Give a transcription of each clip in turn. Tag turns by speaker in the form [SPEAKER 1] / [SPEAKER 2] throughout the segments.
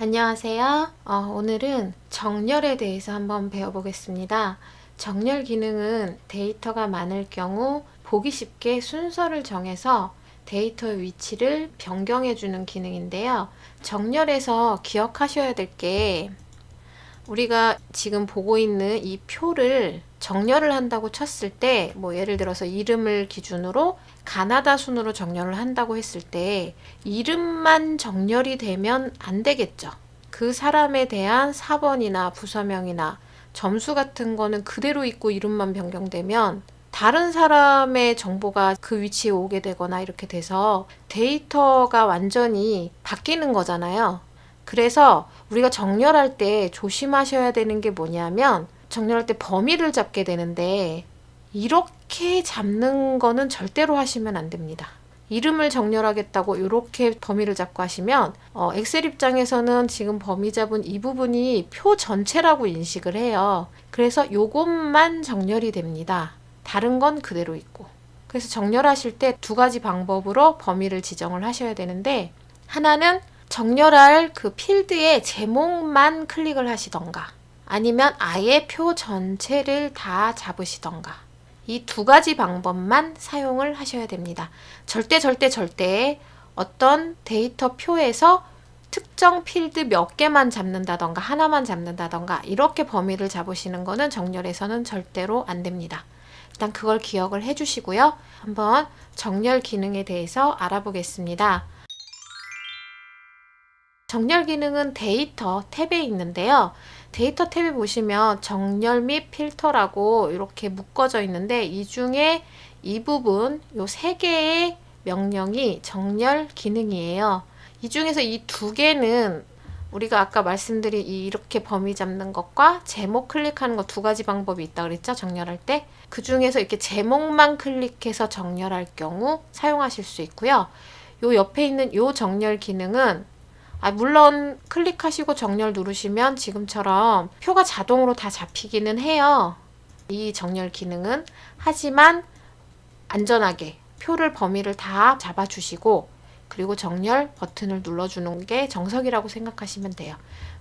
[SPEAKER 1] 안녕하세요. 오늘은 정렬에 대해서 한번 배워보겠습니다. 정렬 기능은 데이터가 많을 경우 보기 쉽게 순서를 정해서 데이터의 위치를 변경해주는 기능인데요. 정렬에서 기억하셔야 될 게 우리가 지금 보고 있는 이 표를 정렬을 한다고 쳤을 때, 예를 들어서 이름을 기준으로 가나다 순으로 정렬을 한다고 했을 때 이름만 정렬이 되면 안 되겠죠. 그 사람에 대한 사번이나 부서명이나 점수 같은 거는 그대로 있고 이름만 변경되면 다른 사람의 정보가 그 위치에 오게 되거나 이렇게 돼서 데이터가 완전히 바뀌는 거잖아요. 그래서 우리가 정렬할 때 조심하셔야 되는 게 뭐냐면, 정렬할 때 범위를 잡게 되는데 이렇게 잡는 거는 절대로 하시면 안 됩니다. 이름을 정렬하겠다고 이렇게 범위를 잡고 하시면 엑셀 입장에서는 지금 범위 잡은 이 부분이 표 전체라고 인식을 해요. 그래서 요것만 정렬이 됩니다. 다른 건 그대로 있고. 그래서 정렬하실 때 두 가지 방법으로 범위를 지정을 하셔야 되는데, 하나는 정렬할 그 필드의 제목만 클릭을 하시던가, 아니면 아예 표 전체를 다 잡으시던가, 이 두 가지 방법만 사용을 하셔야 됩니다. 절대 어떤 데이터 표에서 특정 필드 몇 개만 잡는다던가 하나만 잡는다던가 이렇게 범위를 잡으시는 거는 정렬에서는 절대로 안 됩니다. 일단 그걸 기억을 해주시고요. 한번 정렬 기능에 대해서 알아보겠습니다. 정렬 기능은 데이터 탭에 있는데요. 데이터 탭에 보시면 정렬 및 필터라고 이렇게 묶어져 있는데, 이 중에 이 부분, 요 세 개의 명령이 정렬 기능이에요. 이 중에서 이 두 개는 우리가 아까 말씀드린 이렇게 범위 잡는 것과 제목 클릭하는 거 두 가지 방법이 있다고 그랬죠? 정렬할 때. 그 중에서 이렇게 제목만 클릭해서 정렬할 경우 사용하실 수 있고요. 요 옆에 있는 요 정렬 기능은 물론 클릭하시고 정렬 누르시면 지금처럼 표가 자동으로 다 잡히기는 해요. 이 정렬 기능은. 하지만 안전하게 표를 범위를 다 잡아주시고 그리고 정렬 버튼을 눌러주는 게 정석이라고 생각하시면 돼요.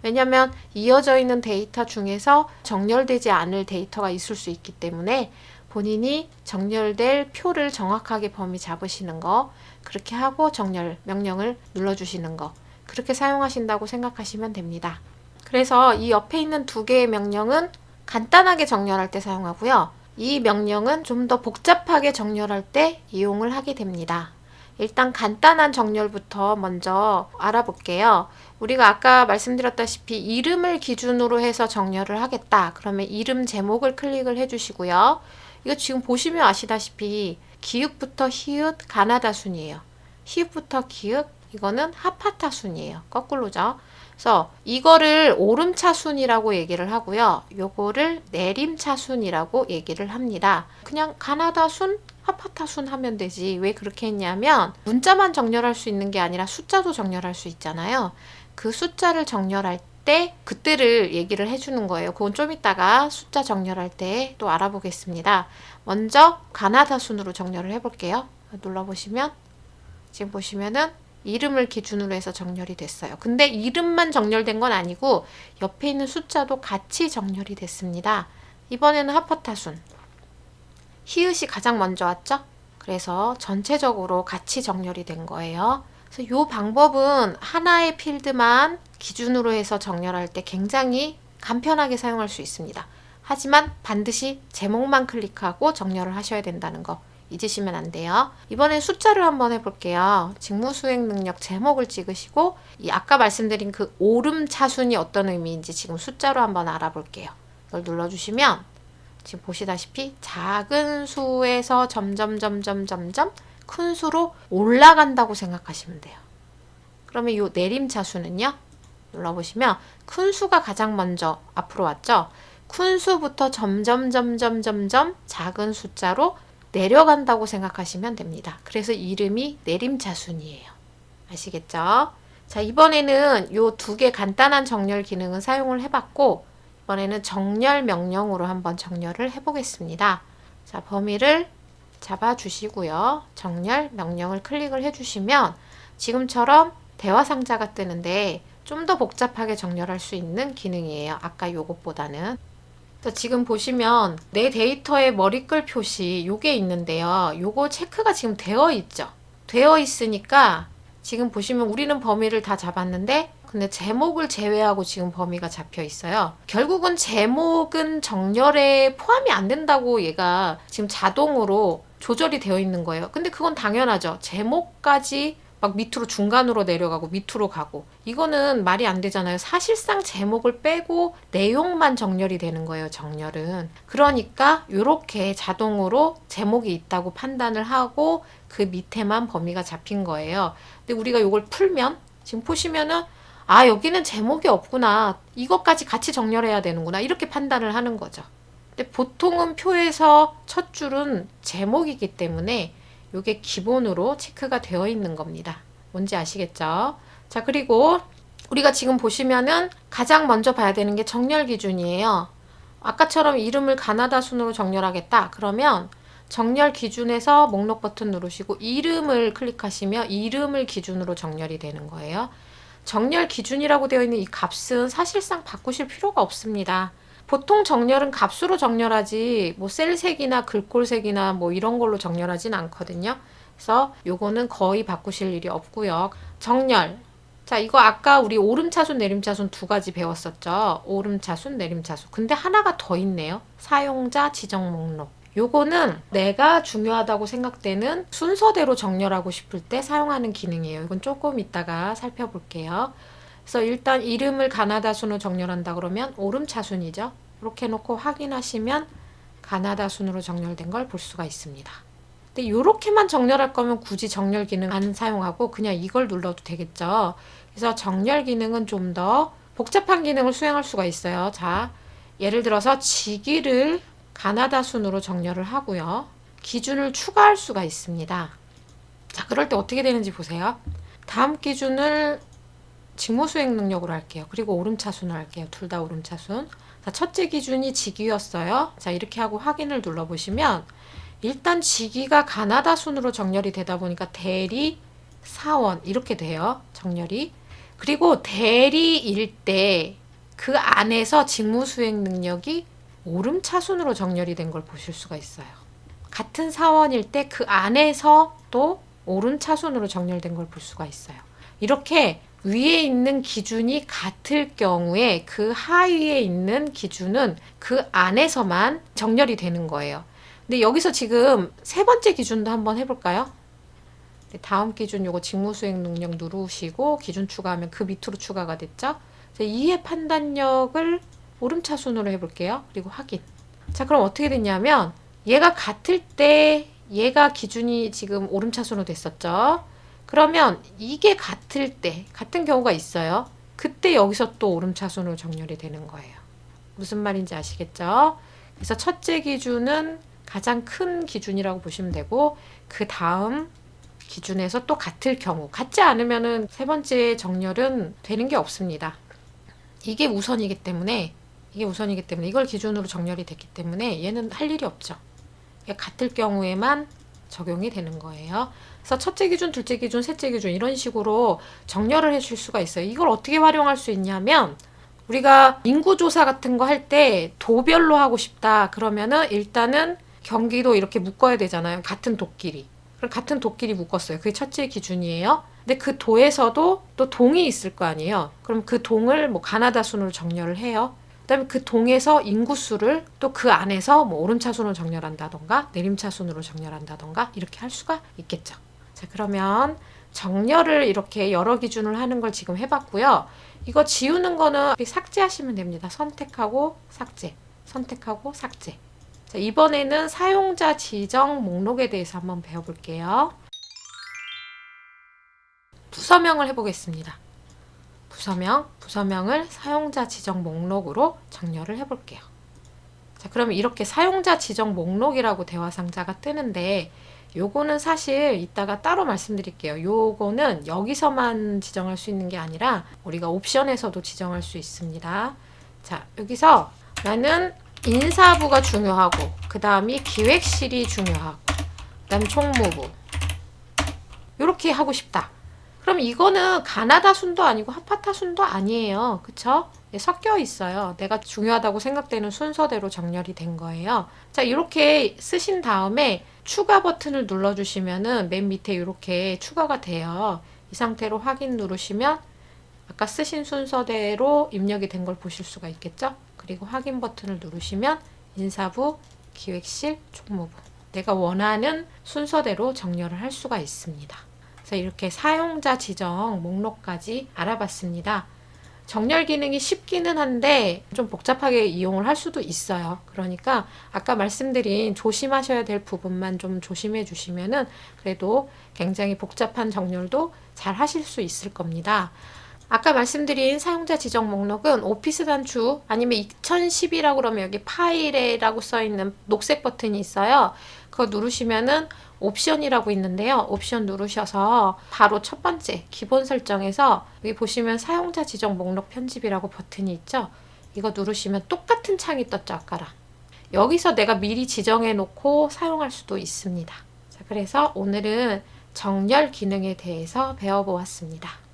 [SPEAKER 1] 왜냐하면 이어져 있는 데이터 중에서 정렬되지 않을 데이터가 있을 수 있기 때문에 본인이 정렬될 표를 정확하게 범위 잡으시는 거, 그렇게 하고 정렬 명령을 눌러주시는 거, 그렇게 사용하신다고 생각하시면 됩니다. 그래서 이 옆에 있는 두 개의 명령은 간단하게 정렬할 때 사용하고요. 이 명령은 좀 더 복잡하게 정렬할 때 이용을 하게 됩니다. 일단 간단한 정렬부터 먼저 알아볼게요. 우리가 아까 말씀드렸다시피 이름을 기준으로 해서 정렬을 하겠다. 그러면 이름 제목을 클릭을 해주시고요. 이거 지금 보시면 아시다시피 기읍부터 히읗 가나다 순이에요. 히읗부터 기읍, 이거는 하파타 순이에요. 거꾸로죠. 그래서 이거를 오름차 순이라고 얘기를 하고요. 요거를 내림차 순이라고 얘기를 합니다. 그냥 가나다 순, 하파타 순 하면 되지. 왜 그렇게 했냐면 문자만 정렬할 수 있는 게 아니라 숫자도 정렬할 수 있잖아요. 그 숫자를 정렬할 때 그때를 얘기를 해주는 거예요. 그건 좀 이따가 숫자 정렬할 때 또 알아보겠습니다. 먼저 가나다 순으로 정렬을 해볼게요. 눌러보시면 지금 보시면은 이름을 기준으로 해서 정렬이 됐어요. 근데 이름만 정렬된 건 아니고 옆에 있는 숫자도 같이 정렬이 됐습니다. 이번에는 하파타순. 히읗이 가장 먼저 왔죠? 그래서 전체적으로 같이 정렬이 된 거예요. 그래서 이 방법은 하나의 필드만 기준으로 해서 정렬할 때 굉장히 간편하게 사용할 수 있습니다. 하지만 반드시 제목만 클릭하고 정렬을 하셔야 된다는 거 잊으시면 안 돼요. 이번엔 숫자를 한번 해볼게요. 직무수행 능력 제목을 찍으시고 이 아까 말씀드린 그 오름차순이 어떤 의미인지 지금 숫자로 한번 알아볼게요. 이걸 눌러주시면 지금 보시다시피 작은 수에서 점점 큰 수로 올라간다고 생각하시면 돼요. 그러면 이 내림차순은요? 눌러보시면 큰 수가 가장 먼저 앞으로 왔죠? 큰 수부터 점점 작은 숫자로 내려간다고 생각하시면 됩니다. 그래서 이름이 내림차순이에요. 아시겠죠? 자, 이번에는 요 두 개 간단한 정렬 기능은 사용을 해봤고, 이번에는 정렬 명령으로 한번 정렬을 해보겠습니다. 자, 범위를 잡아주시고요. 정렬 명령을 클릭을 해주시면 지금처럼 대화 상자가 뜨는데 좀 더 복잡하게 정렬할 수 있는 기능이에요. 아까 요것보다는. 지금 보시면 내 데이터의 머리글 표시 요게 있는데요. 요거 체크가 지금 되어 있죠. 되어 있으니까 지금 보시면 우리는 범위를 다 잡았는데 근데 제목을 제외하고 지금 범위가 잡혀 있어요. 결국은 제목은 정렬에 포함이 안 된다고 얘가 지금 자동으로 조절이 되어 있는 거예요. 근데 그건 당연하죠. 제목까지 막 밑으로 중간으로 내려가고 밑으로 가고 이거는 말이 안 되잖아요. 사실상 제목을 빼고 내용만 정렬이 되는 거예요. 정렬은. 그러니까 이렇게 자동으로 제목이 있다고 판단을 하고 그 밑에만 범위가 잡힌 거예요. 근데 우리가 이걸 풀면 지금 보시면은 아 여기는 제목이 없구나. 이것까지 같이 정렬해야 되는구나. 이렇게 판단을 하는 거죠. 근데 보통은 표에서 첫 줄은 제목이기 때문에 이게 기본으로 체크가 되어 있는 겁니다. 뭔지 아시겠죠? 자, 그리고 우리가 지금 보시면은 가장 먼저 봐야 되는 게 정렬 기준이에요. 아까처럼 이름을 가나다 순으로 정렬하겠다. 그러면 정렬 기준에서 목록 버튼 누르시고 이름을 클릭하시면 이름을 기준으로 정렬이 되는 거예요. 정렬 기준이라고 되어 있는 이 값은 사실상 바꾸실 필요가 없습니다. 보통 정렬은 값으로 정렬하지 뭐 셀색이나 글꼴색이나 뭐 이런 걸로 정렬하진 않거든요. 그래서 요거는 거의 바꾸실 일이 없고요. 정렬. 자, 이거 아까 우리 오름차순, 내림차순 두 가지 배웠었죠. 오름차순, 내림차순. 근데 하나가 더 있네요. 사용자 지정 목록. 요거는 내가 중요하다고 생각되는 순서대로 정렬하고 싶을 때 사용하는 기능이에요. 이건 조금 이따가 살펴볼게요. 그래서 일단 이름을 가나다 순으로 정렬한다 그러면 오름차순이죠. 이렇게 해놓고 확인하시면 가나다 순으로 정렬된 걸 볼 수가 있습니다. 근데 이렇게만 정렬할 거면 굳이 정렬 기능 안 사용하고 그냥 이걸 눌러도 되겠죠. 그래서 정렬 기능은 좀 더 복잡한 기능을 수행할 수가 있어요. 자, 예를 들어서 직위를 가나다 순으로 정렬을 하고요. 기준을 추가할 수가 있습니다. 자, 그럴 때 어떻게 되는지 보세요. 다음 기준을 직무 수행 능력으로 할게요. 그리고 오름차순을 할게요. 둘 다 오름차순. 자, 첫째 기준이 직위였어요. 자, 이렇게 하고 확인을 눌러보시면 일단 직위가 가나다 순으로 정렬이 되다 보니까 대리, 사원 이렇게 돼요. 정렬이. 그리고 대리일 때 그 안에서 직무 수행 능력이 오름차순으로 정렬이 된 걸 보실 수가 있어요. 같은 사원일 때 그 안에서 또 오름차순으로 정렬된 걸 볼 수가 있어요. 이렇게 위에 있는 기준이 같을 경우에 그 하위에 있는 기준은 그 안에서만 정렬이 되는 거예요. 근데 여기서 지금 세 번째 기준도 한번 해볼까요? 다음 기준 요거 직무수행 능력 누르시고 기준 추가하면 그 밑으로 추가가 됐죠? 이해 판단력을 오름차순으로 해볼게요. 그리고 확인. 자, 그럼 어떻게 됐냐면 얘가 같을 때 얘가 기준이 지금 오름차순으로 됐었죠? 그러면 이게 같을 때 같은 경우가 있어요. 그때 여기서 또 오름차순으로 정렬이 되는 거예요. 무슨 말인지 아시겠죠? 그래서 첫째 기준은 가장 큰 기준이라고 보시면 되고 그 다음 기준에서 또 같을 경우 같지 않으면은 세 번째 정렬은 되는 게 없습니다. 이게 우선이기 때문에 이걸 기준으로 정렬이 됐기 때문에 얘는 할 일이 없죠. 같을 경우에만 적용이 되는 거예요. 그래서 첫째 기준, 둘째 기준, 셋째 기준 이런 식으로 정렬을 해줄 수가 있어요. 이걸 어떻게 활용할 수 있냐면 우리가 인구조사 같은 거 할 때 도별로 하고 싶다 그러면은 일단은 경기도 이렇게 묶어야 되잖아요. 같은 도끼리. 그럼 같은 도끼리 묶었어요. 그게 첫째 기준이에요. 근데 그 도에서도 또 동이 있을 거 아니에요. 그럼 그 동을 뭐 가나다 순으로 정렬을 해요. 그다음에 그 동에서 인구수를 또 그 안에서 뭐 오름차순으로 정렬한다던가 내림차순으로 정렬한다던가 이렇게 할 수가 있겠죠. 자, 그러면 정렬을 이렇게 여러 기준을 하는 걸 지금 해봤고요. 이거 지우는 거는 삭제하시면 됩니다. 선택하고 삭제, 선택하고 삭제. 자, 이번에는 사용자 지정 목록에 대해서 한번 배워볼게요. 부서명을 해보겠습니다. 부서명을 사용자 지정 목록으로 정렬을 해볼게요. 자, 그러면 이렇게 사용자 지정 목록이라고 대화 상자가 뜨는데 요거는 사실 이따가 따로 말씀드릴게요. 요거는 여기서만 지정할 수 있는 게 아니라 우리가 옵션에서도 지정할 수 있습니다. 자, 여기서 나는 인사부가 중요하고 그 다음이 기획실이 중요하고 그 다음에 총무부 이렇게 하고 싶다. 그럼 이거는 가나다 순도 아니고 하파타 순도 아니에요. 그쵸? 섞여 있어요. 내가 중요하다고 생각되는 순서대로 정렬이 된 거예요. 자, 이렇게 쓰신 다음에 추가 버튼을 눌러주시면은 맨 밑에 이렇게 추가가 돼요. 이 상태로 확인 누르시면 아까 쓰신 순서대로 입력이 된 걸 보실 수가 있겠죠? 그리고 확인 버튼을 누르시면 인사부, 기획실, 총무부 내가 원하는 순서대로 정렬을 할 수가 있습니다. 그래서 이렇게 사용자 지정 목록까지 알아봤습니다. 정렬 기능이 쉽기는 한데 좀 복잡하게 이용을 할 수도 있어요. 그러니까 아까 말씀드린 조심하셔야 될 부분만 좀 조심해 주시면은 그래도 굉장히 복잡한 정렬도 잘 하실 수 있을 겁니다. 아까 말씀드린 사용자 지정 목록은 오피스 단추 아니면 2010이라고 그러면 여기 파일에라고 써 있는 녹색 버튼이 있어요. 그거 누르시면은 옵션이라고 있는데요. 옵션 누르셔서 바로 첫 번째 기본 설정에서 여기 보시면 사용자 지정 목록 편집이라고 버튼이 있죠. 이거 누르시면 똑같은 창이 떴죠, 아까랑. 여기서 내가 미리 지정해 놓고 사용할 수도 있습니다. 자, 그래서 오늘은 정렬 기능에 대해서 배워보았습니다.